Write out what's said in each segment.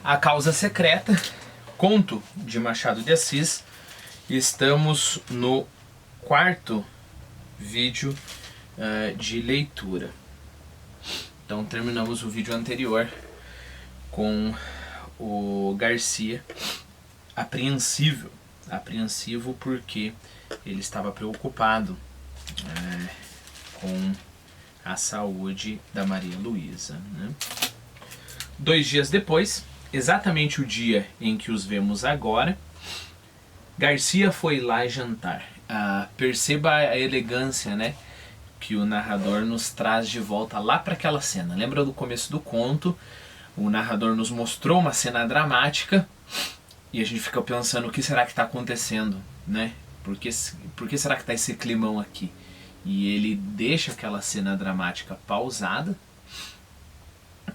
A Causa Secreta, conto de Machado de Assis. Estamos no quarto vídeo de leitura. Então terminamos o vídeo anterior com o Garcia apreensivo porque ele estava preocupado com a saúde da Maria Luísa, né? 2 dias depois, exatamente o dia em que os vemos agora, Garcia foi lá jantar. Perceba a elegância, né, que o narrador nos traz de volta lá para aquela cena. Lembra do começo do conto? O narrador nos mostrou uma cena dramática e a gente fica pensando o que será que está acontecendo, né? Por que será que está esse climão aqui? E ele deixa aquela cena dramática pausada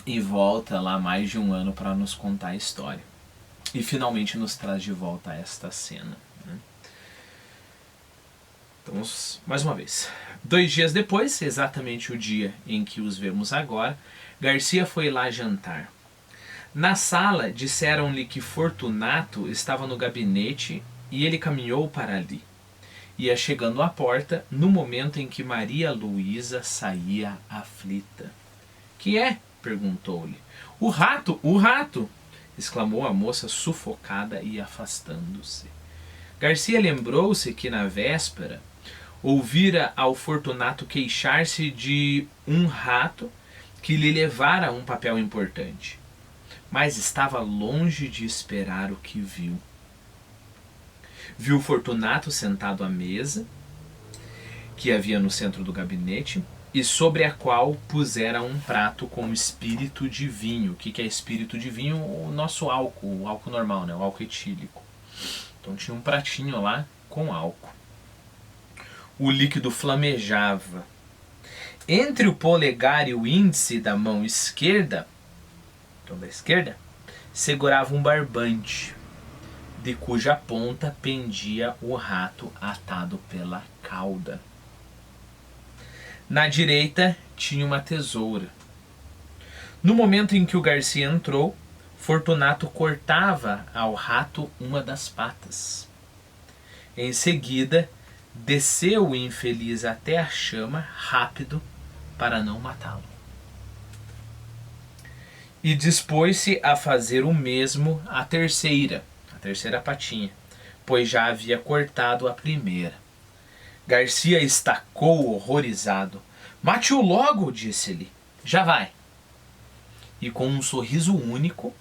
e volta lá mais de um ano para nos contar a história. E finalmente nos traz de volta esta cena, né? Então, mais uma vez. 2 dias depois, exatamente o dia em que os vemos agora, Garcia foi lá jantar. Na sala, disseram-lhe que Fortunato estava no gabinete e ele caminhou para ali. Ia chegando à porta no momento em que Maria Luísa saía aflita. Que é? Perguntou-lhe. O rato! Exclamou a moça sufocada e afastando-se. Garcia lembrou-se que na véspera ouvira ao Fortunato queixar-se de um rato que lhe levara um papel importante, mas estava longe de esperar o que viu. Viu Fortunato sentado à mesa que havia no centro do gabinete e sobre a qual pusera um prato com espírito de vinho. O que é espírito de vinho? O nosso álcool, o álcool normal, né? O álcool etílico. Então tinha um pratinho lá com álcool. O líquido flamejava. Entre o polegar e o índice da mão esquerda, então da esquerda, segurava um barbante, de cuja ponta pendia o rato atado pela cauda. Na direita tinha uma tesoura. No momento em que o Garcia entrou, Fortunato cortava ao rato uma das patas. Em seguida, desceu o infeliz até a chama, rápido, para não matá-lo. E dispôs-se a fazer o mesmo à terceira patinha, pois já havia cortado a primeira. Garcia estacou horrorizado. Mate-o logo, disse-lhe. Já vai. E com um sorriso único,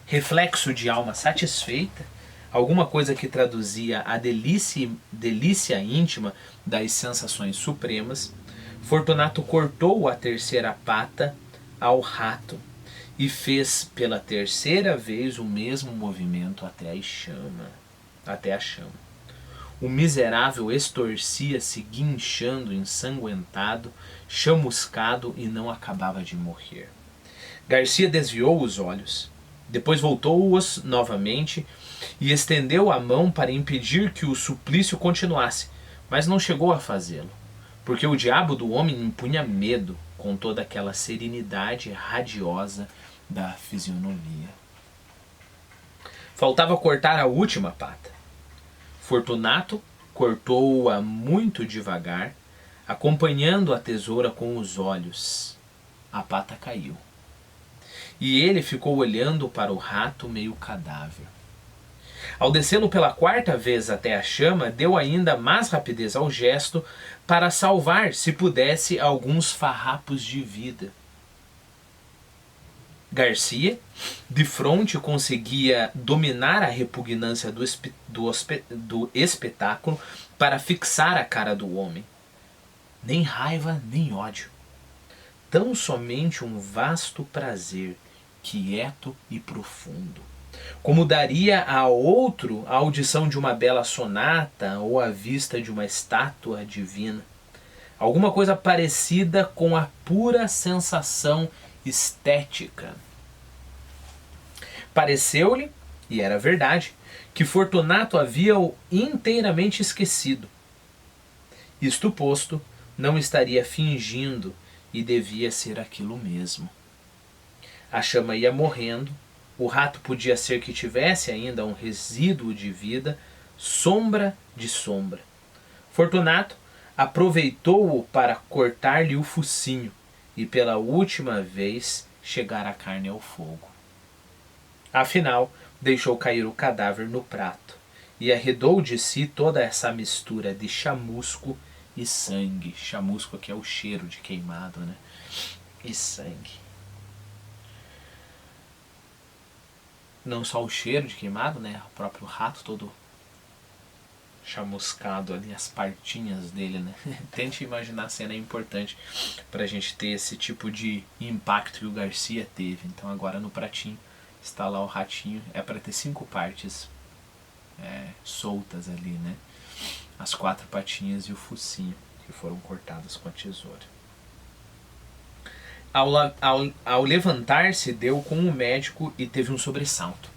reflexo de alma satisfeita, alguma coisa que traduzia a delícia íntima das sensações supremas, Fortunato cortou a terceira pata ao rato e fez pela terceira vez o mesmo movimento até a chama. O miserável estorcia-se guinchando, ensanguentado, chamuscado e não acabava de morrer. Garcia desviou os olhos, depois voltou-os novamente e estendeu a mão para impedir que o suplício continuasse, mas não chegou a fazê-lo, porque o diabo do homem impunha medo com toda aquela serenidade radiosa da fisionomia. Faltava cortar a última pata. Fortunato cortou-a muito devagar, acompanhando a tesoura com os olhos. A pata caiu. E ele ficou olhando para o rato meio cadáver. Ao descê-lo pela 4ª vez até a chama, deu ainda mais rapidez ao gesto para salvar, se pudesse, alguns farrapos de vida. Garcia, de fronte, conseguia dominar a repugnância do espetáculo para fixar a cara do homem. Nem raiva, nem ódio. Tão somente um vasto prazer, quieto e profundo. Como daria a outro a audição de uma bela sonata ou a vista de uma estátua divina. Alguma coisa parecida com a pura sensação estética. Pareceu-lhe, e era verdade, que Fortunato havia-o inteiramente esquecido. Isto posto, não estaria fingindo e devia ser aquilo mesmo. A chama ia morrendo O rato podia ser que tivesse ainda um resíduo de vida, sombra de sombra. Fortunato aproveitou-o para cortar-lhe o focinho e pela última vez chegar a carne ao fogo. Afinal, deixou cair o cadáver no prato e arredou de si toda essa mistura de chamusco e sangue. Chamusco aqui é o cheiro de queimado, né? E sangue. Não só o cheiro de queimado, né? O próprio rato todo chamuscado ali, as partinhas dele, né? Tente imaginar a cena, é importante pra gente ter esse tipo de impacto que o Garcia teve. Então agora no pratinho está lá o ratinho, é para ter 5 partes soltas ali, né? As 4 patinhas e o focinho que foram cortadas com a tesoura. Ao levantar-se, deu com o médico e teve um sobressalto.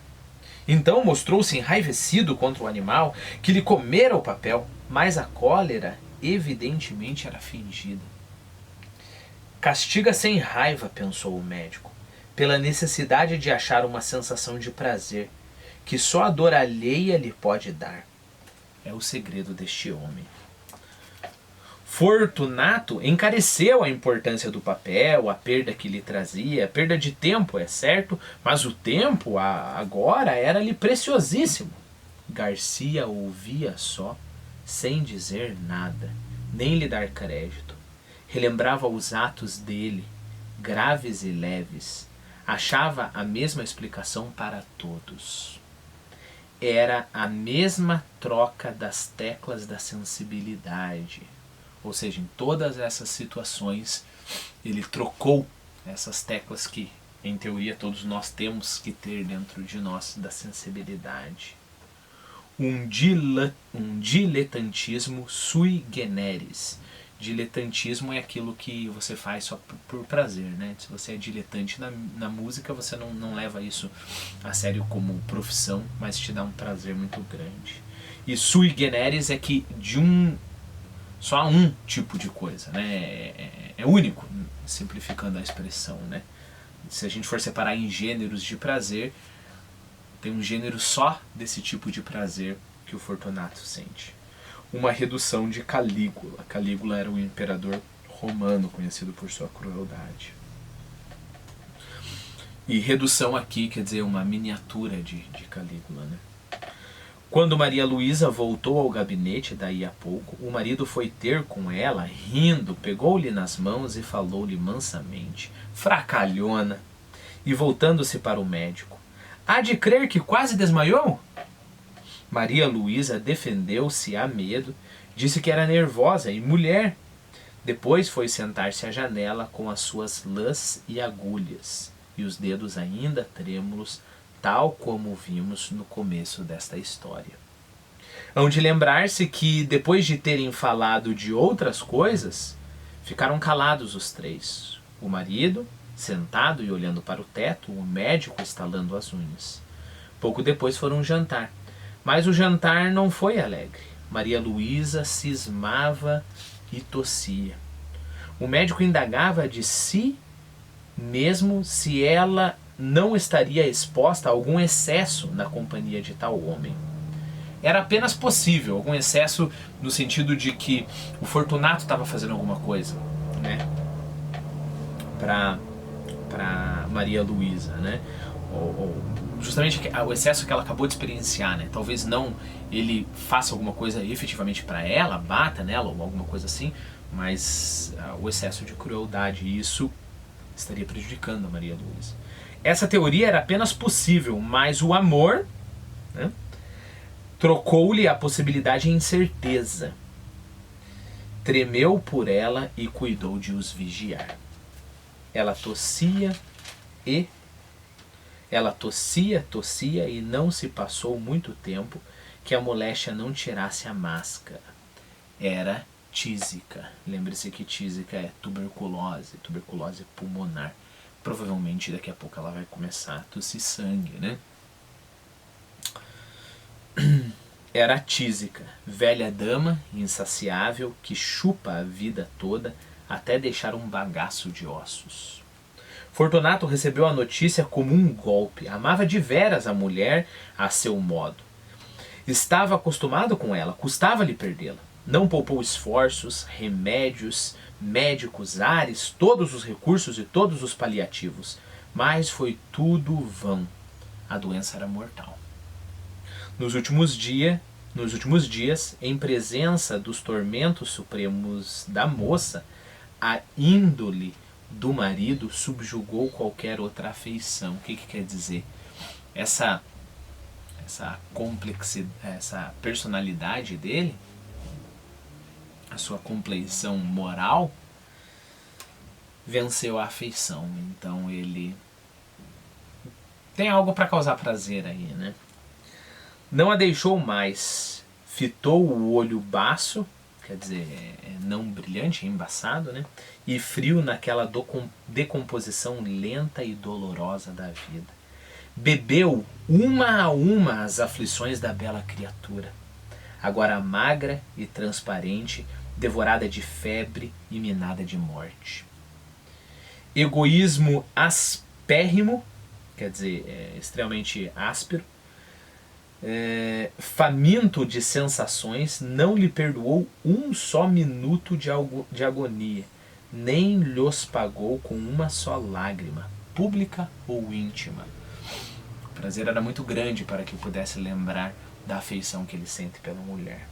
Então mostrou-se enraivecido contra o animal que lhe comera o papel, mas a cólera evidentemente era fingida. Castiga sem raiva, pensou o médico, pela necessidade de achar uma sensação de prazer que só a dor alheia lhe pode dar. É o segredo deste homem. Fortunato encareceu a importância do papel, a perda que lhe trazia, a perda de tempo, é certo, mas o tempo agora era-lhe preciosíssimo. Garcia ouvia só, sem dizer nada, nem lhe dar crédito. Relembrava os atos dele, graves e leves. Achava a mesma explicação para todos. Era a mesma troca das teclas da sensibilidade. Ou seja, em todas essas situações, ele trocou essas teclas que, em teoria, todos nós temos que ter dentro de nós da sensibilidade. Um diletantismo sui generis. Diletantismo é aquilo que você faz só por prazer, né? Se você é diletante na música, você não leva isso a sério como profissão, mas te dá um prazer muito grande. E sui generis é que só há um tipo de coisa, né? É único, simplificando a expressão, né? Se a gente for separar em gêneros de prazer, tem um gênero só desse tipo de prazer que o Fortunato sente. Uma redução de Calígula. Calígula era um imperador romano conhecido por sua crueldade. E redução aqui quer dizer uma miniatura de Calígula, né? Quando Maria Luísa voltou ao gabinete daí a pouco, o marido foi ter com ela, rindo, pegou-lhe nas mãos e falou-lhe mansamente, fracalhona, e voltando-se para o médico, há de crer que quase desmaiou? Maria Luísa defendeu-se a medo, disse que era nervosa e mulher. Depois foi sentar-se à janela com as suas lãs e agulhas, e os dedos ainda trêmulos, tal como vimos no começo desta história. Hão de lembrar-se que, depois de terem falado de outras coisas, ficaram calados os 3. O marido, sentado e olhando para o teto, o médico estalando as unhas. Pouco depois foram jantar, mas o jantar não foi alegre. Maria Luísa cismava e tossia. O médico indagava de si mesmo se ela não estaria exposta a algum excesso na companhia de tal homem. Era apenas possível algum excesso no sentido de que o Fortunato estava fazendo alguma coisa, né, para Maria Luísa, né, ou justamente o excesso que ela acabou de experienciar, né, talvez não ele faça alguma coisa efetivamente para ela, bata nela ou alguma coisa assim, mas o excesso de crueldade, isso estaria prejudicando a Maria Luísa. Essa teoria era apenas possível, mas o amor, né, trocou-lhe a possibilidade em certeza. Tremeu por ela e cuidou de os vigiar. Ela tossia, e não se passou muito tempo que a moléstia não tirasse a máscara. Era tísica. Lembre-se que tísica é tuberculose pulmonar. Provavelmente daqui a pouco ela vai começar a tossir sangue, né? Era a tísica, velha dama insaciável que chupa a vida toda até deixar um bagaço de ossos. Fortunato recebeu a notícia como um golpe. Amava de veras a mulher a seu modo. Estava acostumado com ela, custava-lhe perdê-la. Não poupou esforços, remédios, médicos, ares, todos os recursos e todos os paliativos. Mas foi tudo vão. A doença era mortal. Nos últimos dias, em presença dos tormentos supremos da moça, a índole do marido subjugou qualquer outra afeição. O que quer dizer? Essa complexidade, essa personalidade dele, a sua compleição moral, venceu a afeição. Então ele tem algo para causar prazer aí, né? Não a deixou mais, fitou o olho baço, quer dizer, não brilhante, embaçado, né? E frio naquela decomposição lenta e dolorosa da vida. Bebeu uma a uma as aflições da bela criatura, agora magra e transparente, devorada de febre e minada de morte. Egoísmo aspérrimo, quer dizer, extremamente áspero, faminto de sensações, não lhe perdoou um só minuto de agonia, nem lhos pagou com uma só lágrima, pública ou íntima. O prazer era muito grande para que pudesse lembrar da afeição que ele sente pela mulher.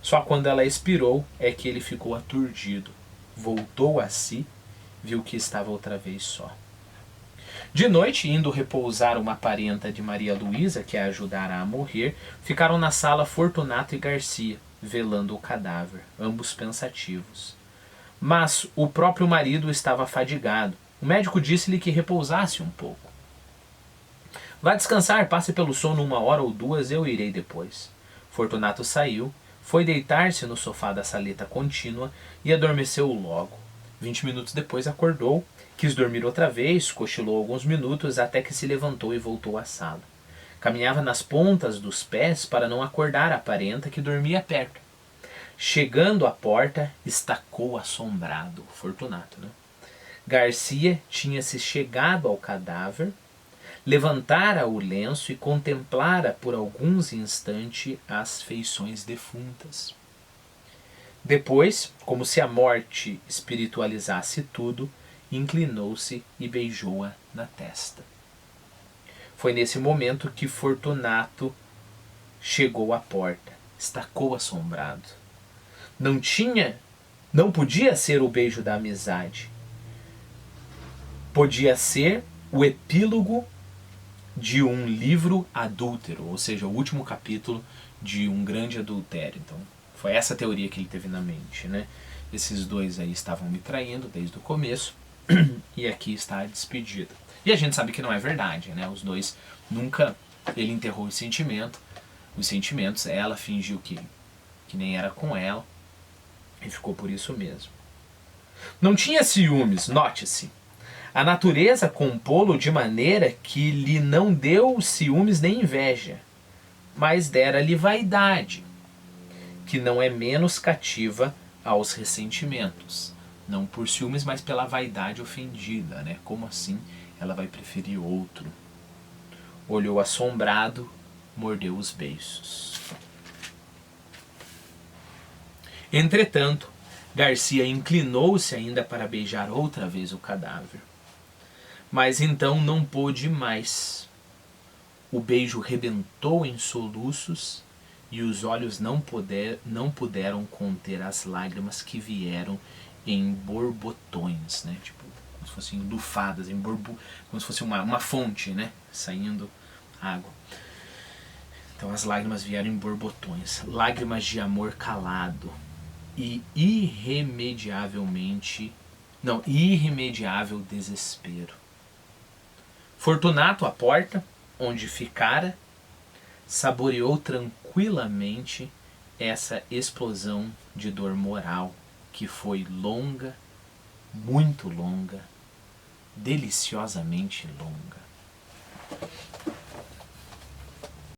Só quando ela expirou é que ele ficou aturdido, voltou a si, viu que estava outra vez só. De noite, indo repousar uma parenta de Maria Luísa, que a ajudara a morrer, ficaram na sala Fortunato e Garcia, velando o cadáver, ambos pensativos. Mas o próprio marido estava fadigado. O médico disse-lhe que repousasse um pouco. Vá descansar, passe pelo sono 1 hora ou 2, eu irei depois. Fortunato saiu, foi deitar-se no sofá da saleta contínua e adormeceu logo. 20 minutos depois acordou, quis dormir outra vez, cochilou alguns minutos até que se levantou e voltou à sala. Caminhava nas pontas dos pés para não acordar a parenta que dormia perto. Chegando à porta, estacou assombrado, Fortunato, né? Garcia tinha-se chegado ao cadáver, levantara o lenço e contemplara por alguns instantes as feições defuntas. Depois, como se a morte espiritualizasse tudo, inclinou-se e beijou-a na testa. Foi nesse momento que Fortunato chegou à porta, estacou assombrado. Não podia ser o beijo da amizade. Podia ser o epílogo de um livro adúltero, ou seja, o último capítulo de um grande adultério. Então, foi essa teoria que ele teve na mente, né? Esses dois aí estavam me traindo desde o começo e aqui está a despedida. E a gente sabe que não é verdade, né? Os dois nunca... Ele enterrou os sentimentos, ela fingiu que nem era com ela e ficou por isso mesmo. Não tinha ciúmes, note-se. A natureza compô-lo de maneira que lhe não deu ciúmes nem inveja, mas dera-lhe vaidade, que não é menos cativa aos ressentimentos. Não por ciúmes, mas pela vaidade ofendida, né? Como assim ela vai preferir outro? Olhou assombrado, mordeu os beiços. Entretanto, Garcia inclinou-se ainda para beijar outra vez o cadáver. Mas então não pôde mais. O beijo rebentou em soluços e os olhos não puderam conter as lágrimas que vieram em borbotões, né? Tipo, como se fossem lufadas, como se fosse uma fonte, né? Saindo água. Então as lágrimas vieram em borbotões, lágrimas de amor calado e irremediável desespero. Fortunato, à porta, onde ficara, saboreou tranquilamente essa explosão de dor moral que foi longa, muito longa, deliciosamente longa.